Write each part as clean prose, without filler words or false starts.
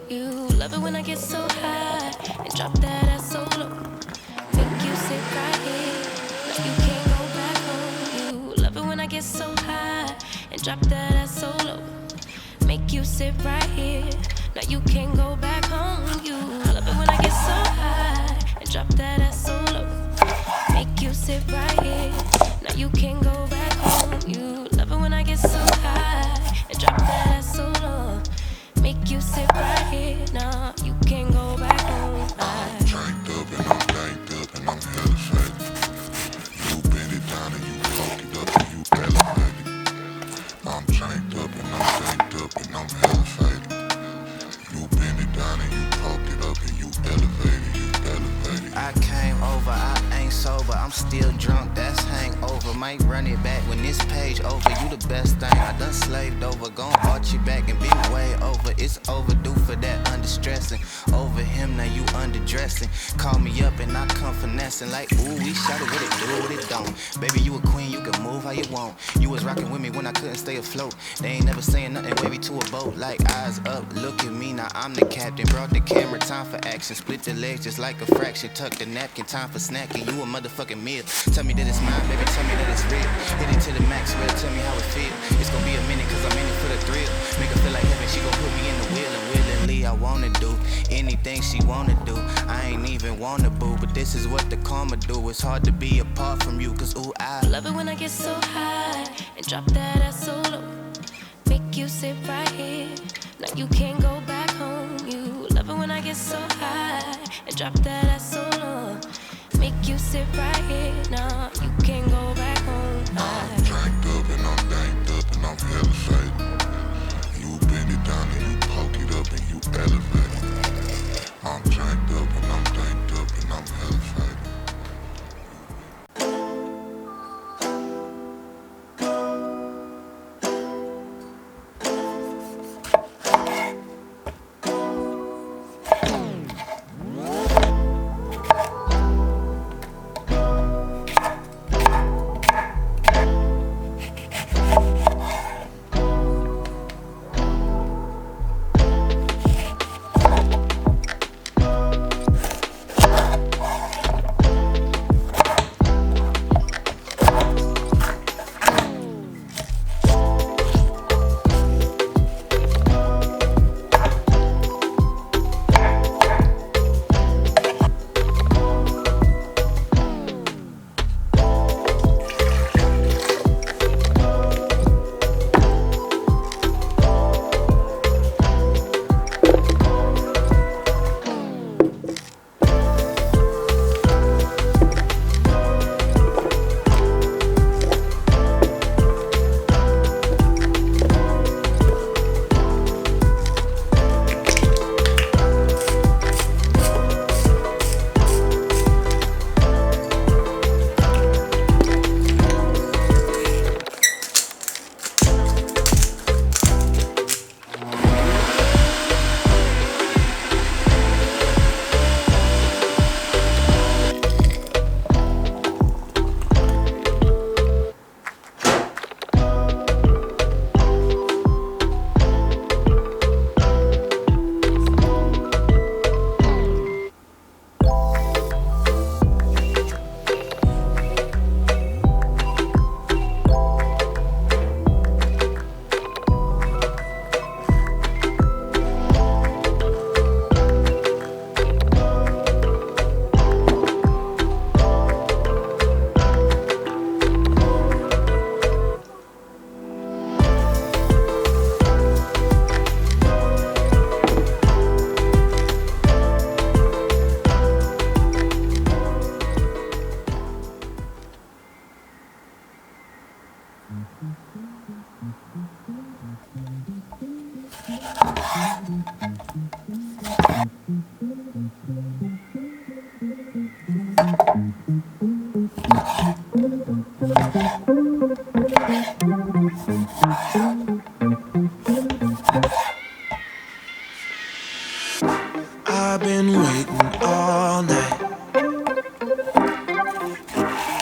You love it when I get so high and drop that ass so low. Make you sit right here. Now you can't go back home. You love it when I get so high and drop that ass so low. Make you sit right here. Now you can't go back home. You love it when I get so high and drop that ass so low. Make you sit right here. Now you can't go back home. You love it when I get so high and drop that ass so low. Make you sit right here. Now you can't go back home. I'm tranked up and I'm banked up and I'm hella faded. You bend it down and you poke it up and you elevate it. I'm tranked up and I'm banked up and I'm hella faded. You bend it down and you poke it up and you elevate it, you elevate it. I came over, I ain't sober, I'm still drunk, that's hangover. Might run it back when this page over. You the best thing I done slaved over. Gon' arch you back and be way over. It's overdue for that under-stressing. Over him, now you underdressing. Call me up and I come finessing. Like, ooh, we shot it, what it do, what it don't. Baby, you a queen, you can move how you want. You was rocking with me when I couldn't stay afloat. They ain't never saying nothing wavy to a boat. Like, eyes up, look at me, now I'm the captain. Brought the camera, time for action. Split the legs just like a fraction. Tuck the napkin, time for snacking. You a motherfucking meal. Tell me that it's mine, baby, tell me that it's real. Hit it to the max, well, tell me how it feel. It's gonna be a minute, cause I'm in it for the thrill. Make her feel like heaven, she gon' put me in the wheel. And willingly, I wanna do anything she wanna do. I ain't even wanna boo, but this is what the karma do. It's hard to be apart from you, cause ooh, I love it when I get so high and drop that ass so low. Make you sit right here. Now you can't go back home. You love it when I get so high and drop that ass so low. Make you sit right here. Now you can't go back home. I'm tranked up and I'm banked up and I'm hella faded. You bend it down and you poke it up and you elevate it. I'm tranked up and I'm banked up and I'm hella faded. I've been waiting all night.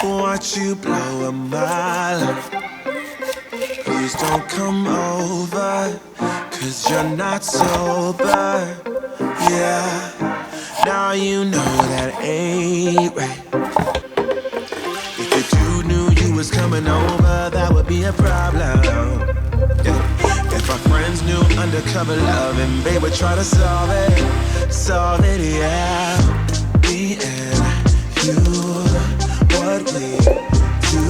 Watch you blow up my life. Please don't come over, 'cause you're not sober. Yeah, now you know that ain't right. If the dude knew you was coming over, that would be a problem. Yeah. If our friends knew undercover loving, they would try to solve it, yeah. Me and you, what we do,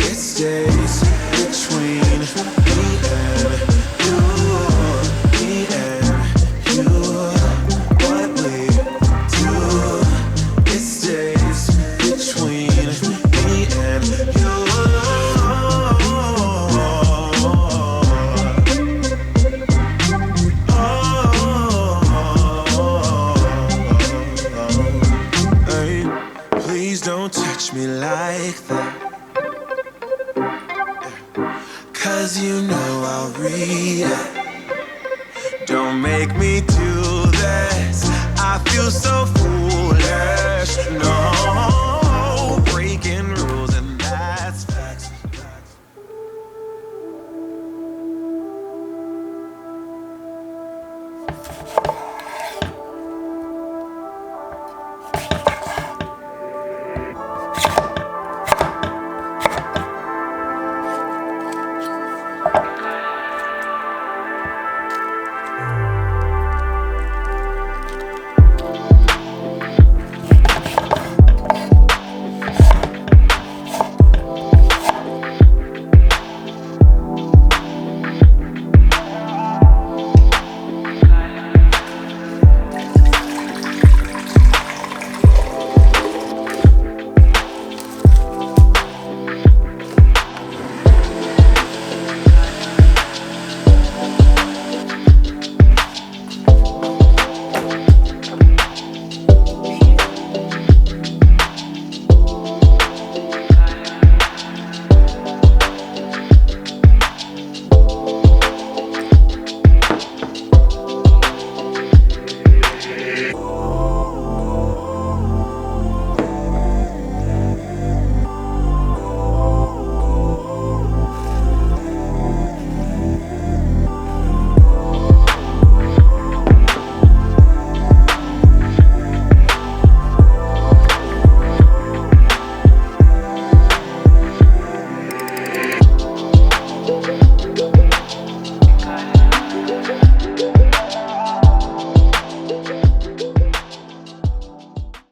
it stays between me and you. Me and you, what we do, it stays between me and you. Don't touch me like that, 'cause you know I'll read it. Don't make me do this, I feel so foolish. No, breaking rules and that's facts.